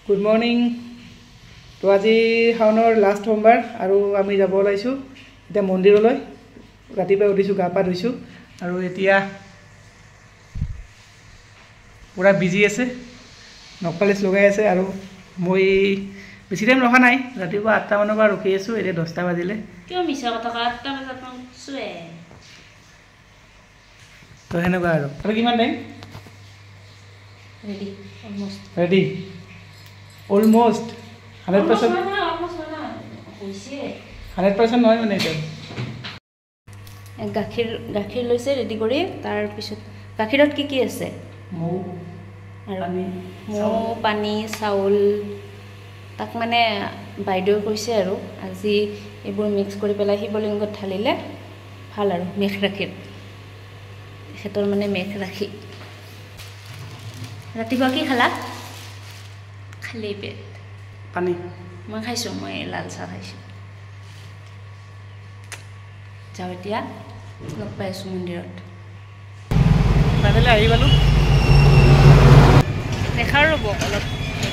Good morning. তো আজি শাওনৰ লাষ্ট সোমবাৰ আৰু আমি যাব ওলাইছোঁ এতিয়া মন্দিৰলৈ। ৰাতিপুৱা উঠিছোঁ, গা পা ধুইছোঁ আৰু এতিয়া পুৰা বিজি আছে, নকপালিছ লগাই আছে। আৰু মই বেছি টাইম ৰখা নাই, ৰাতিপুৱা 8টা মানৰ পৰা ৰখি আছোঁ, এতিয়া 10টা বাজিলে। কিয় মিছা কথা কয়? 8টা বজাত মই উঠছোৱে। তো সেনেকুৱা আৰু কিমান time? Ready almost. Ready almost 100%? 100% নহয় মানে এতিয়া গাখীৰ লৈছে ৰেডি কৰি। তাৰপিছত গাখীৰত কি আছে? মৌ আৰু মৌ, পানী, চাউল। তাক মানে বাইদেৱে কৈছে আৰু আজি এইবোৰ মিক্স কৰি পেলাই শিৱলিংগত ঢালিলে ভাল আৰু মেঘ ৰাখি। তেখেতৰ মানে মেঘ ৰাখি। ৰাতিপুৱা কি খালা? খালি পেট পানী। মই খাইছোঁ, মই লাল চাহ খাইছোঁ। যাওঁ এতিয়া, লগ পাই আছোঁ মন্দিৰত। ফাইনেলি আহি পালোঁ। দেখা ৰ'ব অলপ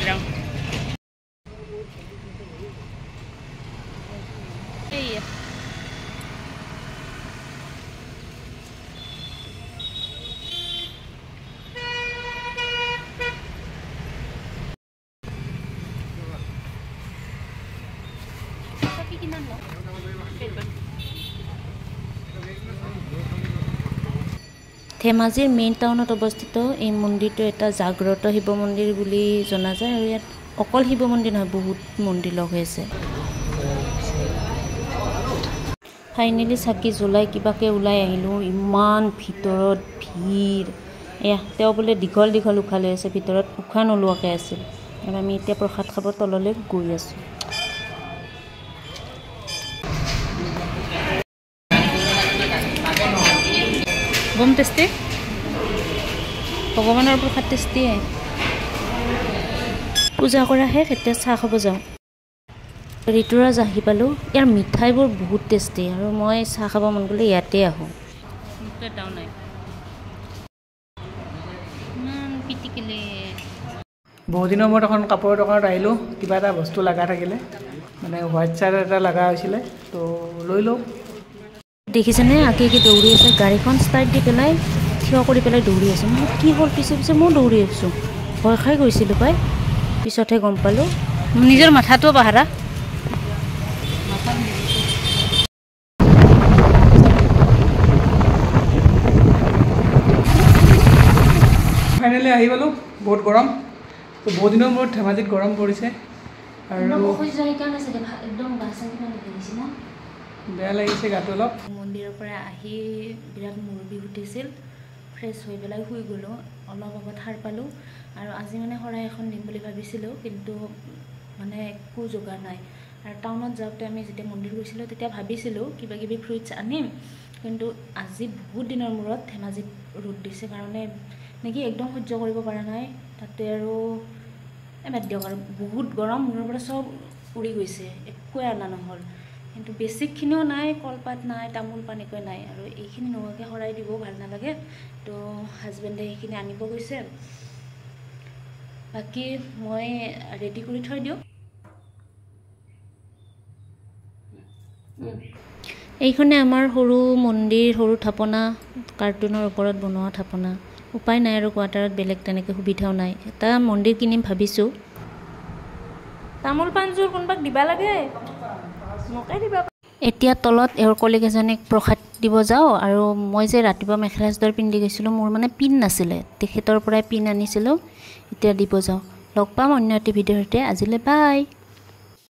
যাওঁ। ধেমাজিৰ মেইন টাউনত অৱস্থিত এই মন্দিৰটো এটা জাগ্ৰত শিৱ মন্দিৰ বুলি জনা যায়। আৰু ইয়াত অকল শিৱ মন্দিৰ নহয়, বহুত মন্দিৰ লগ হৈ আছে। ফাইনেলি চাকি জ্বলাই কিবাকে ওলাই আহিলোঁ। ইমান ভিতৰত ভিৰ। তেওঁ বোলে দীঘল দীঘল উশাহ লৈ আছে, ভিতৰত উশাহ নোলোৱাকৈ আছিল। আৰু আমি এতিয়া প্ৰসাদ খাব তললৈ গৈ আছোঁ। বম টেষ্টি, ভগৱানৰ প্ৰসাদ টেষ্টিয়ে। পূজা কৰা শেষ, এতিয়া চাহ খাব যাওঁ। ঋতুৰাজ আহি পালোঁ। ইয়াৰ মিঠাইবোৰ বহুত টেষ্টি আৰু মই চাহ খাব মন গ'লে ইয়াতে আহোঁ। বহুত দিনৰ মূৰত এখন কাপোৰৰ দোকানত আহিলোঁ, কিবা এটা বস্তু লগা থাকিলে, মানে হোৱাইট চাৰ্ট এটা লগা হৈছিলে, তো লৈ লওঁ। দেখিছেনে আগে দৌৰি আছে, গাড়ীখন ষ্টাৰ্ট দি পেলাই থিয় কৰি পেলাই দৌৰি আছে। মই কি হ'ল, পিছে পিছে মই দৌৰি আছোঁ। ভয় খাই গৈছিলোঁ পাই, পিছতহে গম পালোঁ নিজৰ মাথাটো পাহৰা। ফাইনেলি আহি পালোঁ। বহুত গৰম, তো বহুত দিনৰ মূৰত ধেমাজিত গৰম পৰিছে আৰু বেয়া লাগিছে গাটো অলপ। মন্দিৰৰ পৰা আহি বিৰাট মূৰ বিষ উঠিছিল। ফ্ৰেছ হৈ পেলাই শুই গ'লোঁ। অলপ আগত সাৰ পালোঁ আৰু আজি মানে শৰাই এখন দিম বুলি ভাবিছিলোঁ, কিন্তু মানে একো যোগাৰ নাই। আৰু টাউনত যাওঁতে আমি যেতিয়া মন্দিৰ গৈছিলোঁ তেতিয়া ভাবিছিলোঁ কিবা কিবি ফ্ৰুইটছ আনিম, কিন্তু আজি বহুত দিনৰ মূৰত ধেমাজিত ৰ'দ দিছে কাৰণে নেকি একদম সহ্য কৰিব পৰা নাই। তাতে আৰু বাদ দিয়ক আৰু বহুত গৰম, মূৰৰ পৰা চব উৰি গৈছে, একোৱে অনা নহ'ল। কিন্তু বেছিকখিনিও নাই, কলপাত নাই, তামোল পান একোৱে নাই। আৰু এইখিনি নোহোৱাকৈ শৰাই দিবও ভাল নালাগে, তো হাজবেণ্ডে সেইখিনি আনিব গৈছে। বাকী মই ৰেডি কৰি থৈ দিওঁ। এইখনে আমাৰ সৰু মন্দিৰ, সৰু থাপনা, কাৰ্টুনৰ ওপৰত বনোৱা থাপনা। উপায় নাই আৰু, কোৱাৰ্টাৰত বেলেগ তেনেকৈ সুবিধাও নাই। এটা মন্দিৰ কিনিম ভাবিছোঁ। তামোল পাণযোৰ কোনোবাক দিবা লাগে, মোকে দিবা। এতিয়া তলত এওঁৰ কলিগ এজনীক প্ৰসাদ দিব যাওঁ। আৰু মই যে ৰাতিপুৱা মেখেলা চাদৰ পিন্ধি গৈছিলোঁ, মোৰ মানে পিন নাছিলে, তেখেতৰ পৰাই পিন আনিছিলোঁ, এতিয়া দিব যাওঁ। লগ পাম অন্য এটি ভিডিঅ'ৰ সৈতে। আজিলৈ বাই।